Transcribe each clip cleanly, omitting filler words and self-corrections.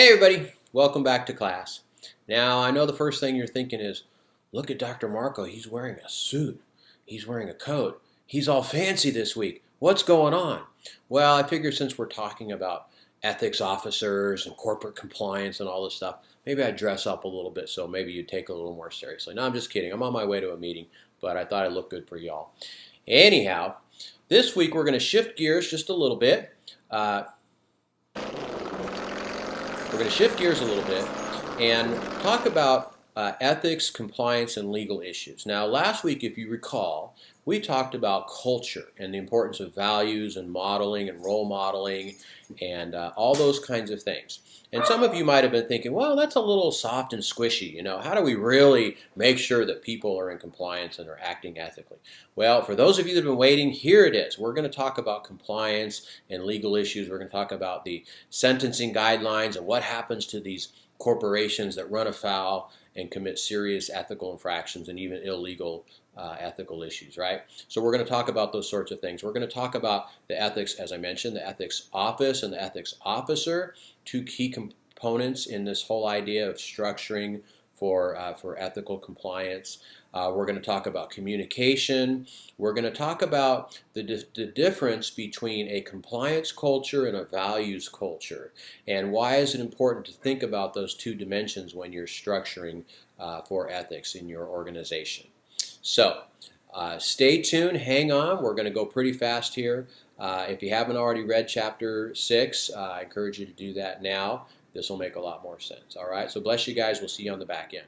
Hey everybody, welcome back to class. Now I know the first thing you're thinking is, look at Dr. Markow, he's wearing a suit, he's wearing a coat, he's all fancy this week. What's going on? Well, I figured since we're talking about ethics officers and corporate compliance and all this stuff, maybe I'd dress up a little bit so maybe you'd take it a little more seriously. No, I'm just kidding. I'm on my way to a meeting, but I thought I'd look good for y'all. Anyhow, this week we're going to shift gears just a little bit. We're going to shift gears a little bit and talk about ethics, compliance, and legal issues. Now, last week, if you recall, we talked about culture and the importance of values and modeling and role modeling and all those kinds of things. And some of you might have been thinking, well, that's a little soft and squishy. You know, how do we really make sure that people are in compliance and are acting ethically? Well, for those of you that have been waiting, here it is. We're going to talk about compliance and legal issues. We're going to talk about the sentencing guidelines and what happens to these corporations that run afoul and commit serious ethical infractions and even illegal ethical issues, right? So we're going to talk about those sorts of things. We're going to talk about the ethics, as I mentioned, the ethics office and the ethics officer, two key components in this whole idea of structuring for ethical compliance. We're going to talk about communication. We're going to talk about the difference between a compliance culture and a values culture, and why is it important to think about those two dimensions when you're structuring for ethics in your organization. So stay tuned, hang on, we're going to go pretty fast here. If you haven't already read Chapter 6, I encourage you to do that now. This will make a lot more sense. All right, so bless you guys. We'll see you on the back end.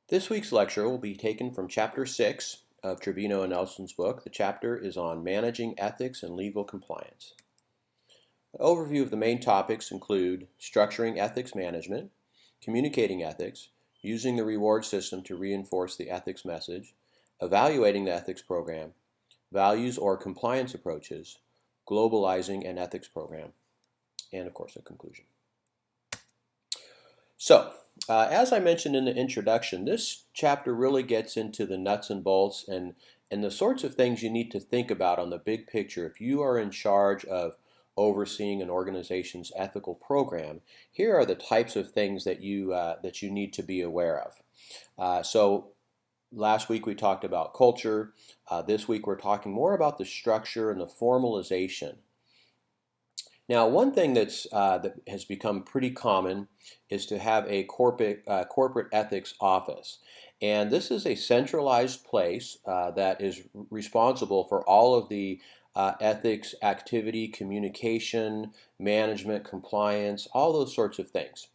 This week's lecture will be taken from Chapter 6 of Trevino and Nelson's book. The chapter is on managing ethics and legal compliance. The overview of the main topics include structuring ethics management, communicating ethics, using the reward system to reinforce the ethics message, evaluating the ethics program, values or compliance approaches, globalizing an ethics program, and of course a conclusion. So, as I mentioned in the introduction, this chapter really gets into the nuts and bolts and the sorts of things you need to think about on the big picture if you are in charge of overseeing an organization's ethical program. Here are the types of things that you need to be aware of. So last week we talked about culture. This week we're talking more about the structure and the formalization. Now, one thing that has become pretty common is to have a corporate ethics office. And this is a centralized place that is responsible for all of the ethics, activity, communication, management, compliance, all those sorts of things.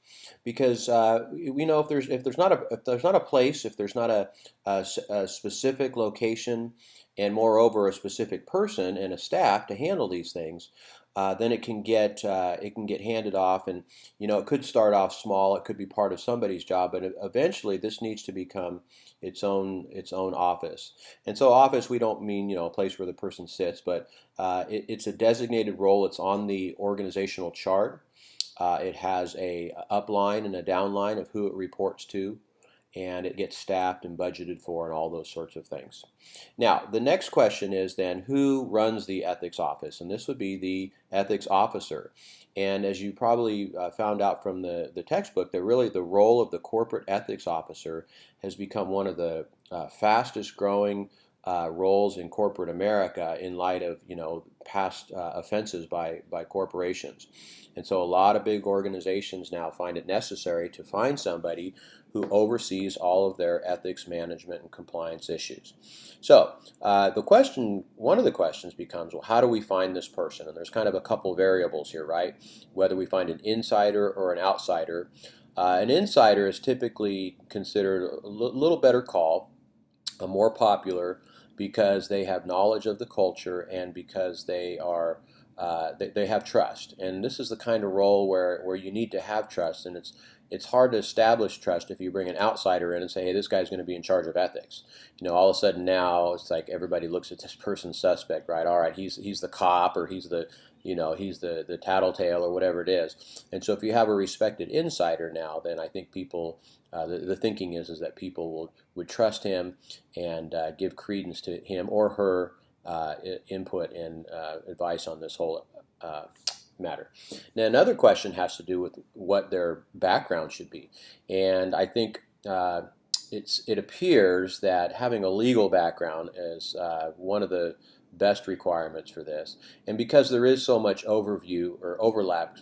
Because we know if there's not a place, if there's not a specific location, and moreover a specific person and a staff to handle these things, then it can get handed off, and it could start off small. It could be part of somebody's job, but eventually this needs to become its own office. And so office, we don't mean a place where the person sits, but it's a designated role. It's on the organizational chart. It has a upline and a downline of who it reports to, and it gets staffed and budgeted for and all those sorts of things. Now, the next question is then, who runs the ethics office? And this would be the ethics officer. And as you probably found out from the textbook, that really the role of the corporate ethics officer has become one of the fastest growing roles in corporate America in light of past offenses by corporations. And so a lot of big organizations now find it necessary to find somebody who oversees all of their ethics management and compliance issues. So one of the questions becomes, well, how do we find this person? And there's kind of a couple variables here, right? Whether we find an insider or an outsider. An insider is typically considered a little better call, more popular, because they have knowledge of the culture and because they have trust. And this is the kind of role where you need to have trust, and it's hard to establish trust if you bring an outsider in and say, hey, this guy's going to be in charge of ethics. All of a sudden now it's like everybody looks at this person suspect, right? All right, he's the cop, or he's the tattletale, or whatever it is. And so if you have a respected insider now, then I think people, the thinking is that people would trust him and give credence to him or her input and advice on this whole matter. Now, another question has to do with what their background should be. And I think it appears that having a legal background is one of the best requirements for this. And because there is so much overview or overlap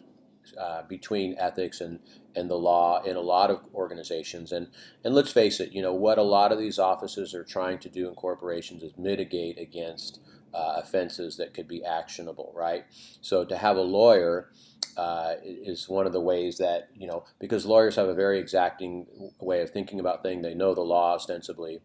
between ethics and the law in a lot of organizations. And let's face it, what a lot of these offices are trying to do in corporations is mitigate against offenses that could be actionable, right? So to have a lawyer is one of the ways that, because lawyers have a very exacting way of thinking about things, they know the law ostensibly.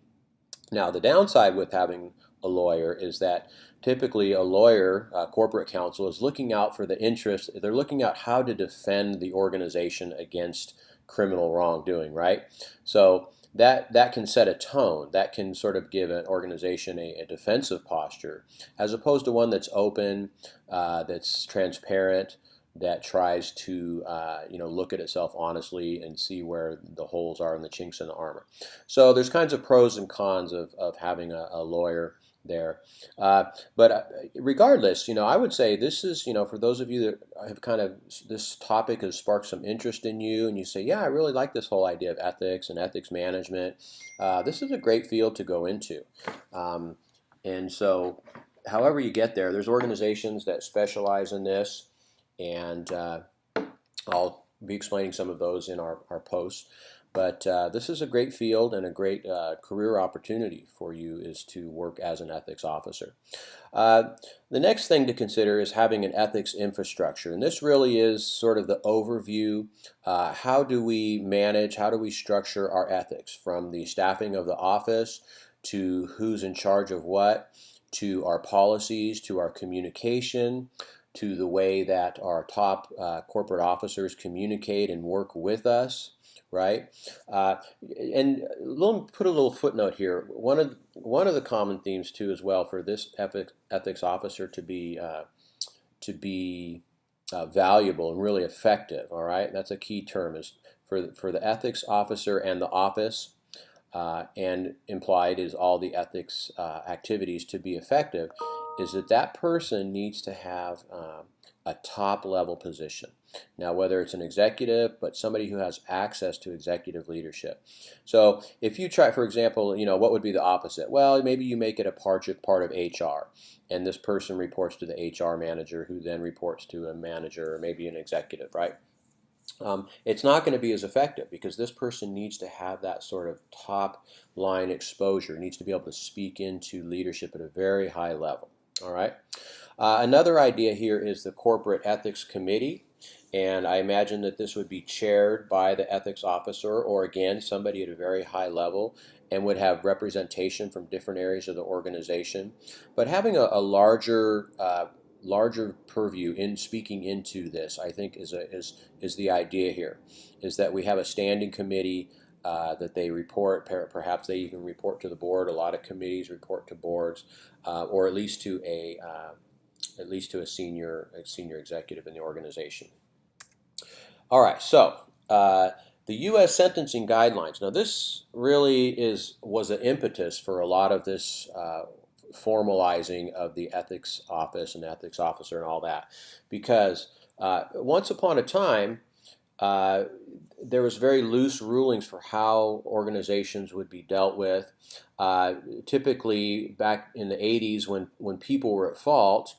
Now, the downside with having a lawyer is that typically a lawyer, corporate counsel, is looking out for the interest. They're looking at how to defend the organization against criminal wrongdoing, right? So that can set a tone. That can sort of give an organization a defensive posture, as opposed to one that's open, that's transparent, that tries to look at itself honestly and see where the holes are and the chinks in the armor. So there's kinds of pros and cons of having a lawyer there. But regardless, I would say this is, for those of you that have this topic has sparked some interest in you, and you say, yeah, I really like this whole idea of ethics and ethics management. This is a great field to go into. And so however you get there, there's organizations that specialize in this, and I'll be explaining some of those in our posts. But this is a great field, and a great career opportunity for you is to work as an ethics officer. The next thing to consider is having an ethics infrastructure. And this really is sort of the overview. How do we manage, how do we structure our ethics, from the staffing of the office to who's in charge of what, to our policies, to our communication, to the way that our top corporate officers communicate and work with us, right? And put a little footnote here. One of the common themes too, as well, for this ethics officer to be valuable and really effective. All right, that's a key term, is for the ethics officer and the office. And implied is all the ethics activities to be effective, is that person needs to have a top level position. Now, whether it's an executive, but somebody who has access to executive leadership. So if you try, for example, what would be the opposite? Well, maybe you make it a part of HR, and this person reports to the HR manager, who then reports to a manager or maybe an executive, right? It's not going to be as effective, because this person needs to have that sort of top line exposure, needs to be able to speak into leadership at a very high level. All right. Another idea here is the corporate ethics committee, and I imagine that this would be chaired by the ethics officer, or again, somebody at a very high level, and would have representation from different areas of the organization. But having a larger purview in speaking into this, I think, is the idea here, is that we have a standing committee that they report. Perhaps they even report to the board. A lot of committees report to boards, or at least to a senior executive in the organization. All right, so the U.S. sentencing guidelines. Now, this really was an impetus for a lot of this formalizing of the ethics office and ethics officer and all that, because once upon a time, there was very loose rulings for how organizations would be dealt with. Typically, back in the 80s, when people were at fault,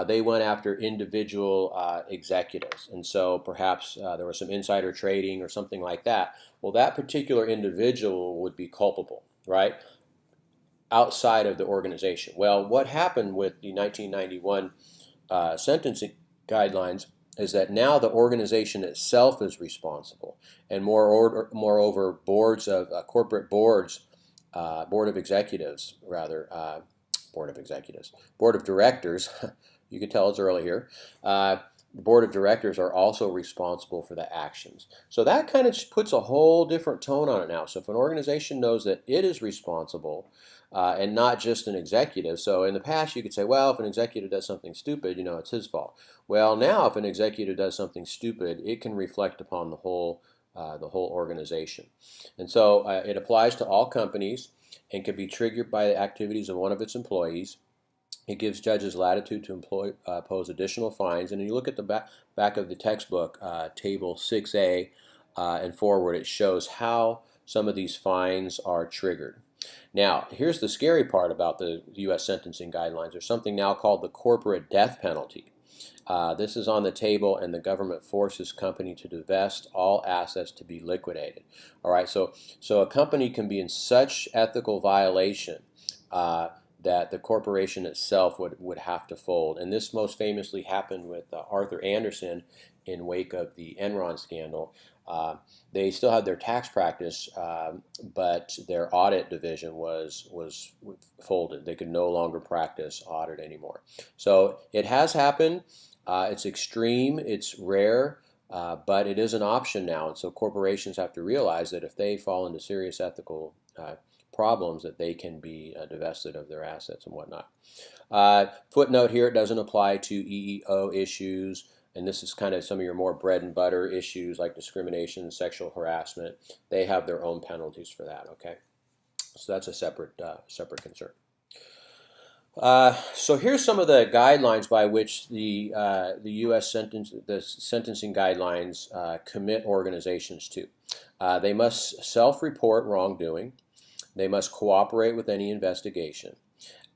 they went after individual executives. And so perhaps there was some insider trading or something like that. Well, that particular individual would be culpable, right, outside of the organization. Well, what happened with the 1991 sentencing guidelines is that now the organization itself is responsible, and moreover, corporate boards, board of directors, you can tell it's early here, the board of directors are also responsible for the actions. So that kind of puts a whole different tone on it now. So if an organization knows that it is responsible, and not just an executive. So in the past, you could say, well, if an executive does something stupid, it's his fault. Well, now if an executive does something stupid, it can reflect upon the whole organization. And so it applies to all companies and can be triggered by the activities of one of its employees. It gives judges latitude to impose additional fines. And you look at the back of the textbook, Table 6A and forward, it shows how some of these fines are triggered. Now, here's the scary part about the U.S. sentencing guidelines. There's something now called the corporate death penalty. This is on the table, and the government forces company to divest all assets to be liquidated. All right, so a company can be in such ethical violation that the corporation itself would have to fold. And this most famously happened with Arthur Andersen in wake of the Enron scandal. They still had their tax practice, but their audit division was folded. They could no longer practice audit anymore. So it has happened. It's extreme. It's rare. But it is an option now, and so corporations have to realize that if they fall into serious ethical problems, that they can be divested of their assets and whatnot. Footnote here, it doesn't apply to EEO issues, and this is kind of some of your more bread and butter issues like discrimination, sexual harassment. They have their own penalties for that, okay? So that's a separate concern. So here's some of the guidelines by which the U.S. sentencing guidelines commit organizations to. They must self-report wrongdoing. They must cooperate with any investigation,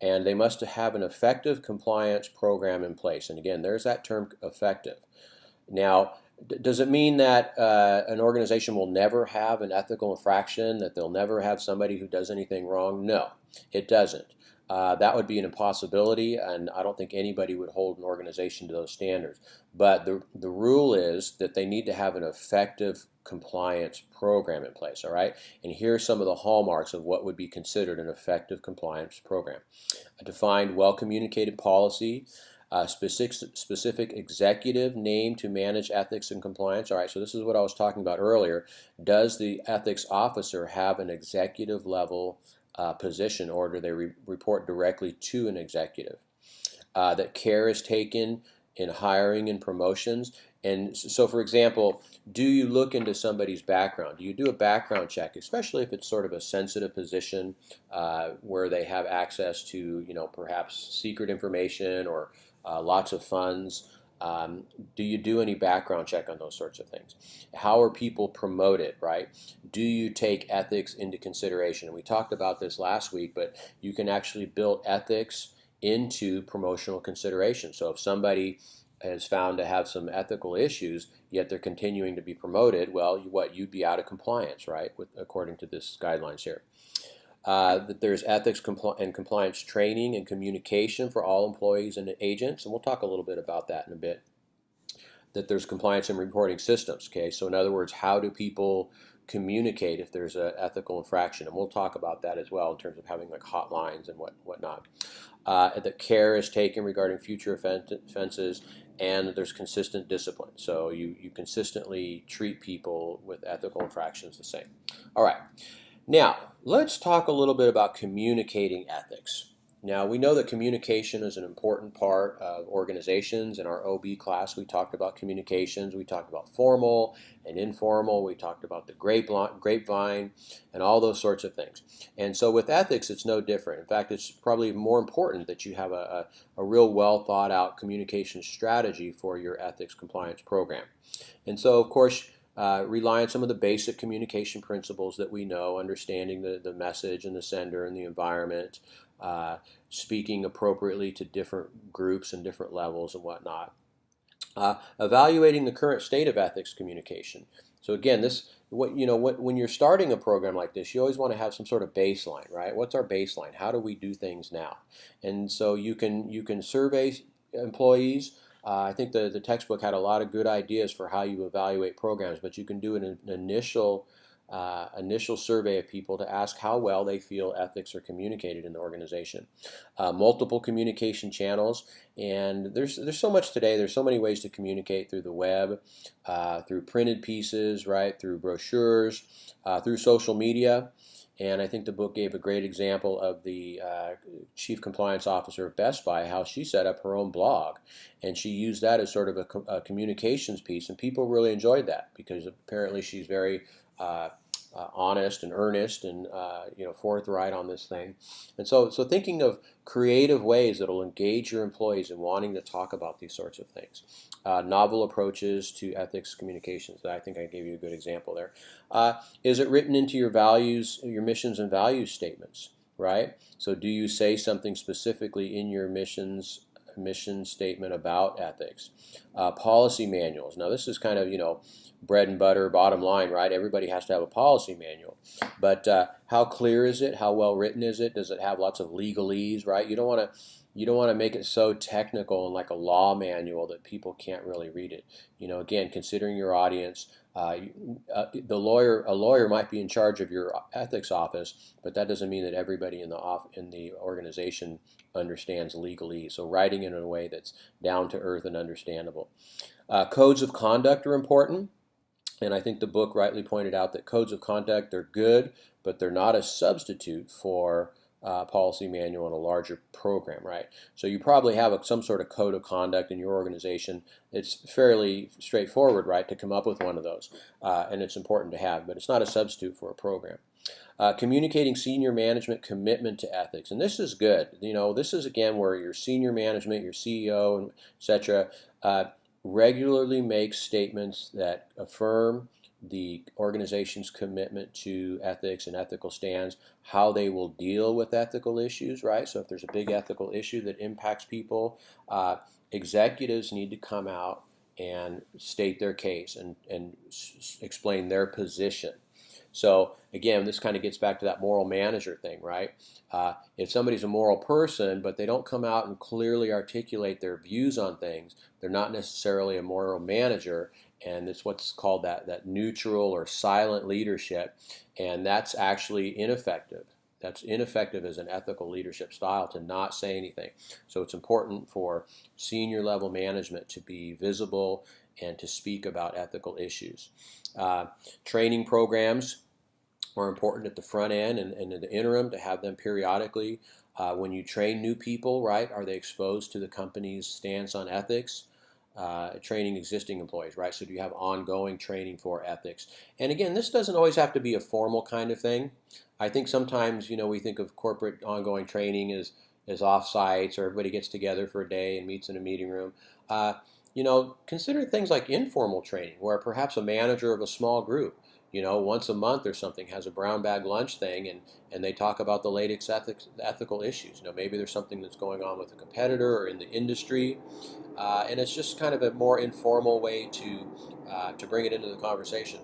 and they must have an effective compliance program in place. And again, there's that term effective. Now, does it mean that an organization will never have an ethical infraction, that they'll never have somebody who does anything wrong? No, it doesn't. That would be an impossibility, and I don't think anybody would hold an organization to those standards. But the rule is that they need to have an effective compliance program in place, all right? And here are some of the hallmarks of what would be considered an effective compliance program. A defined, well-communicated policy, specific executive name to manage ethics and compliance. All right, so this is what I was talking about earlier. Does the ethics officer have an executive level position, or do they report directly to an executive? That care is taken in hiring and promotions. And so, for example, do you look into somebody's background? Do you do a background check, especially if it's sort of a sensitive position where they have access to, perhaps secret information or lots of funds? Do you do any background check on those sorts of things? How are people promoted, right? Do you take ethics into consideration? And we talked about this last week, but you can actually build ethics into promotional consideration. So if somebody is found to have some ethical issues, yet they're continuing to be promoted, well, you'd be out of compliance, right, according to this guidelines here. That there's ethics and compliance training and communication for all employees and agents, and we'll talk a little bit about that in a bit. That there's compliance and reporting systems, okay? So in other words, how do people communicate if there's an ethical infraction? And we'll talk about that as well in terms of having like hotlines and whatnot. That care is taken regarding future offenses, and that there's consistent discipline. So you consistently treat people with ethical infractions the same. All right. Now, let's talk a little bit about communicating ethics. Now, we know that communication is an important part of organizations. In our OB class, we talked about communications. We talked about formal and informal. We talked about the grapevine and all those sorts of things. And so with ethics, it's no different. In fact, it's probably more important that you have a real well thought out communication strategy for your ethics compliance program. And so, of course, rely on some of the basic communication principles that we know, understanding the message and the sender and the environment, speaking appropriately to different groups and different levels and whatnot. Evaluating the current state of ethics communication. So again, when you're starting a program like this, you always want to have some sort of baseline, right? What's our baseline? How do we do things now? And so you can survey employees. I think the textbook had a lot of good ideas for how you evaluate programs, but you can do an initial survey of people to ask how well they feel ethics are communicated in the organization. Multiple communication channels, and there's so much today. There's so many ways to communicate through the web, through printed pieces, right, through brochures, through social media. And I think the book gave a great example of the chief compliance officer of Best Buy, how she set up her own blog. And she used that as sort of a communications piece. And people really enjoyed that because apparently she's very honest and earnest and forthright on this thing. And so thinking of creative ways that will engage your employees in wanting to talk about these sorts of things. Novel approaches to ethics communications. I think I gave you a good example there. Is it written into your values, your missions and values statements, right? So do you say something specifically in your mission statement about ethics? Policy manuals. Now this is kind of, bread and butter, bottom line, right? Everybody has to have a policy manual. But how clear is it? How well written is it? Does it have lots of legalese, right? You don't want to make it so technical and like a law manual that people can't really read it. Again, considering your audience, a lawyer might be in charge of your ethics office, but that doesn't mean that everybody in the organization understands legalese. So writing it in a way that's down to earth and understandable. Codes of conduct are important. And I think the book rightly pointed out that codes of conduct, they're good, but they're not a substitute for policy manual in a larger program, right? So you probably have some sort of code of conduct in your organization. It's fairly straightforward, right, to come up with one of those, and it's important to have, but it's not a substitute for a program. Communicating senior management commitment to ethics, and this is good. This is again where your senior management, your CEO, and etc. Regularly make statements that affirm the organization's commitment to ethics and ethical stands, how they will deal with ethical issues, right? So if there's a big ethical issue that impacts people, executives need to come out and state their case and explain their position. So again, this kind of gets back to that moral manager thing, right? If somebody's a moral person, but they don't come out and clearly articulate their views on things, they're not necessarily a moral manager, and it's what's called that neutral or silent leadership, and that's actually ineffective. That's ineffective as an ethical leadership style, to not say anything. So it's important for senior level management to be visible and to speak about ethical issues. Training programs are important at the front end and in the interim, to have them periodically. When you train new people, right, are they exposed to the company's stance on ethics? Training existing employees, right? So do you have ongoing training for ethics? And again, this doesn't always have to be a formal kind of thing. I think sometimes, we think of corporate ongoing training as off-sites, or everybody gets together for a day and meets in a meeting room. Consider things like informal training, where perhaps a manager of a small group, once a month or something, has a brown bag lunch thing, and they talk about the latest ethical issues. Maybe there's something that's going on with a competitor or in the industry, and it's just kind of a more informal way to bring it into the conversation.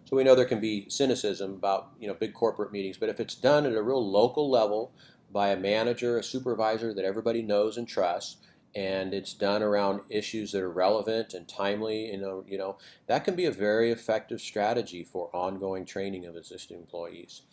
So we know there can be cynicism about big corporate meetings, but if it's done at a real local level by a manager, a supervisor that everybody knows and trusts, and it's done around issues that are relevant and timely, that can be a very effective strategy for ongoing training of existing employees.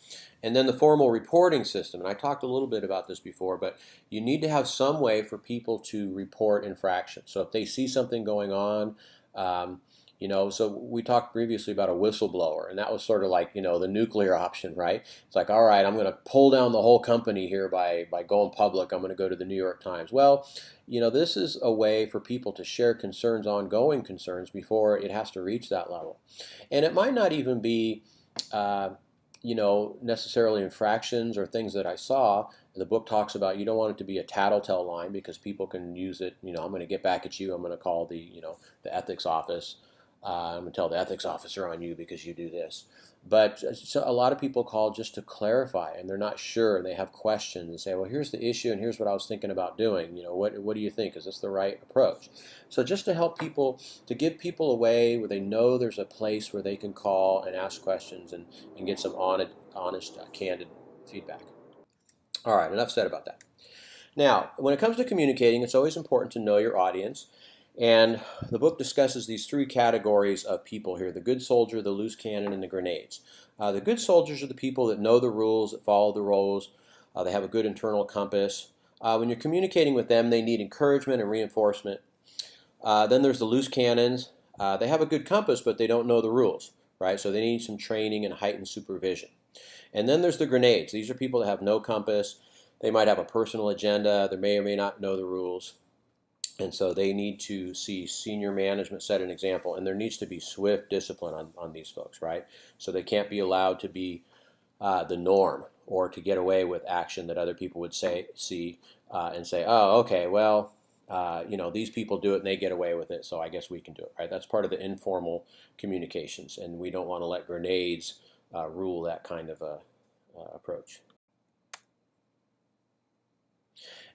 And then the formal reporting system, and I talked a little bit about this before, but you need to have some way for people to report infractions. So if they see something going on, so we talked previously about a whistleblower, and that was sort of like, the nuclear option, right? It's like, all right, I'm going to pull down the whole company here by going public. I'm going to go to the New York Times. Well, this is a way for people to share concerns, ongoing concerns, before it has to reach that level. And it might not even be, necessarily infractions or things that I saw. The book talks about you don't want it to be a tattletale line, because people can use it. I'm going to get back at you. I'm going to call the ethics office. I'm going to tell the ethics officer on you because you do this. But so a lot of people call just to clarify, and they're not sure, and they have questions, and say, well, here's the issue, and here's what I was thinking about doing. What do you think? Is this the right approach? So just to help people, to give people a way where they know there's a place where they can call and ask questions and get some honest, candid feedback. All right, enough said about that. Now, when it comes to communicating, it's always important to know your audience. And the book discusses these three categories of people here: the good soldier, the loose cannon, and the grenades. The good soldiers are the people that know the rules, that follow the rules. They have a good internal compass. When you're communicating with them, they need encouragement and reinforcement. Then there's the loose cannons. They have a good compass, but they don't know the rules, right? So they need some training and heightened supervision. And then there's the grenades. These are people that have no compass. They might have a personal agenda. They may or may not know the rules. And so they need to see senior management set an example, and there needs to be swift discipline on these folks, right? So they can't be allowed to be the norm or to get away with action that other people would see and say, oh, okay, well, these people do it and they get away with it, so I guess we can do it, right? That's part of the informal communications, and we don't want to let grenades rule that kind of approach.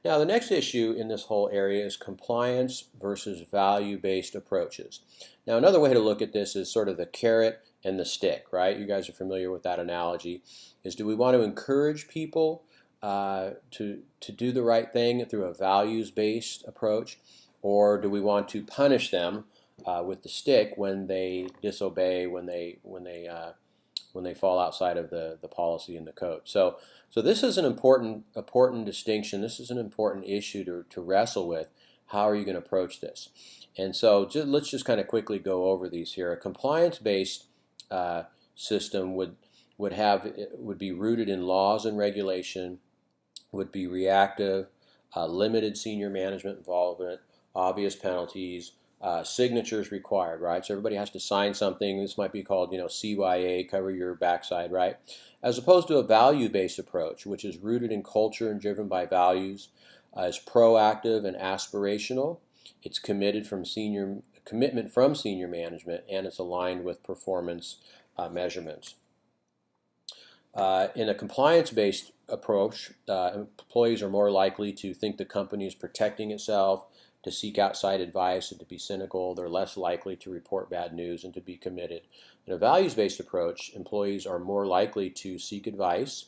Now, the next issue in this whole area is compliance versus value-based approaches. Now, another way to look at this is sort of the carrot and the stick, right? You guys are familiar with that analogy. Is do we want to encourage people to do the right thing through a values-based approach, or do we want to punish them with the stick when they disobey, when they fall outside of the policy and the code? So this is an important distinction. This is an important issue to wrestle with. How are you going to approach this? And so let's just kind of quickly go over these here. A compliance-based system would be rooted in laws and regulation, would be reactive, limited senior management involvement, obvious penalties, signatures required, right? So everybody has to sign something. This might be called, CYA, cover your backside, right? As opposed to a value-based approach, which is rooted in culture and driven by values, is proactive and aspirational. It's commitment from senior management, and it's aligned with performance measurements. In a compliance-based approach, employees are more likely to think the company is protecting itself, to seek outside advice, and to be cynical. They're less likely to report bad news and to be committed. In a values-based approach, employees are more likely to seek advice,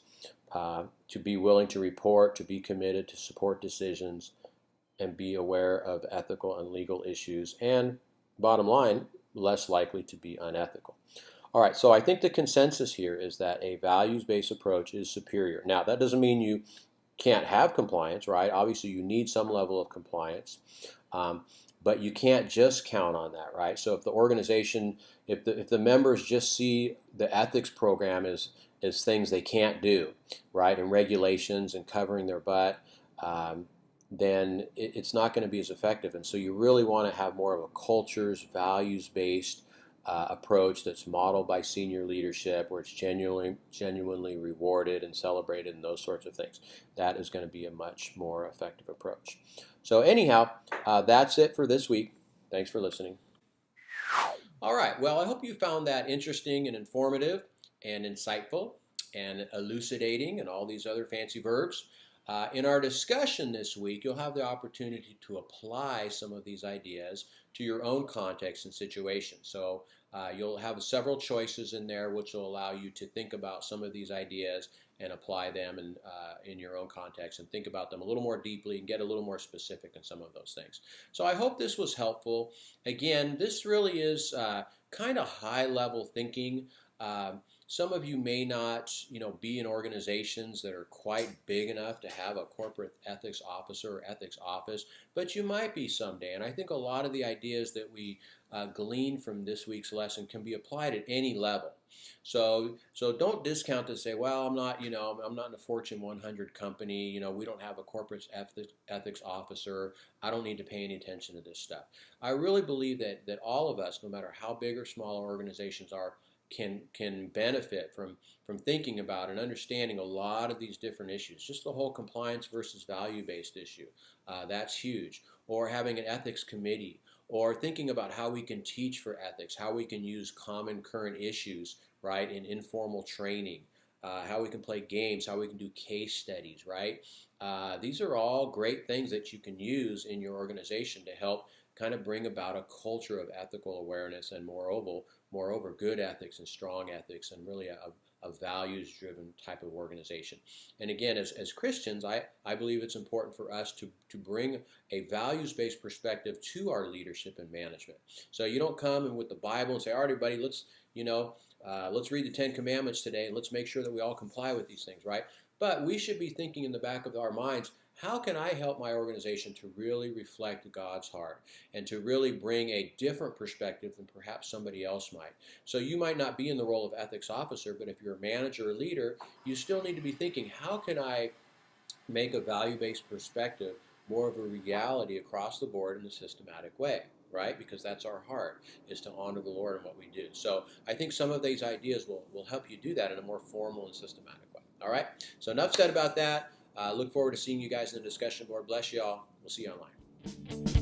to be willing to report, to be committed, to support decisions, and be aware of ethical and legal issues, and bottom line, less likely to be unethical. All right, so I think the consensus here is that a values-based approach is superior. Now, that doesn't mean you can't have compliance, right? Obviously, you need some level of compliance, but you can't just count on that, right? So if the organization, if the members just see the ethics program as things they can't do, right, and regulations and covering their butt, then it's not going to be as effective. And so you really want to have more of a cultures, values-based approach that's modeled by senior leadership, where it's genuinely rewarded and celebrated and those sorts of things. That is going to be a much more effective approach. So anyhow, that's it for this week. Thanks for listening. All right, well, I hope you found that interesting and informative and insightful and elucidating and all these other fancy verbs. In our discussion this week, you'll have the opportunity to apply some of these ideas to your own context and situation. So you'll have several choices in there which will allow you to think about some of these ideas and apply them in your own context and think about them a little more deeply and get a little more specific in some of those things. So I hope this was helpful. Again, this really is kind of high-level thinking. Some of you may not, be in organizations that are quite big enough to have a corporate ethics officer or ethics office, but you might be someday. And I think a lot of the ideas that we glean from this week's lesson can be applied at any level. So don't discount to say, well, I'm not in a Fortune 100 company. We don't have a corporate ethics officer. I don't need to pay any attention to this stuff. I really believe that all of us, no matter how big or small our organizations are, can benefit from thinking about and understanding a lot of these different issues. Just the whole compliance versus value-based issue, that's huge. Or having an ethics committee, or thinking about how we can teach for ethics, how we can use common current issues, right, in informal training, how we can play games, how we can do case studies, right? These are all great things that you can use in your organization to help kind of bring about a culture of ethical awareness and moreover good ethics and strong ethics and really a values-driven type of organization. And again, as Christians, I believe it's important for us to bring a values-based perspective to our leadership and management. So you don't come in with the Bible and say, all right, everybody, let's read the Ten Commandments today and let's make sure that we all comply with these things, right? But we should be thinking in the back of our minds, how can I help my organization to really reflect God's heart and to really bring a different perspective than perhaps somebody else might? So you might not be in the role of ethics officer, but if you're a manager or leader, you still need to be thinking, how can I make a value-based perspective more of a reality across the board in a systematic way, right? Because that's our heart, is to honor the Lord in what we do. So I think some of these ideas will help you do that in a more formal and systematic way. All right? So enough said about that. Look forward to seeing you guys in the discussion board. Bless you all. We'll see you online.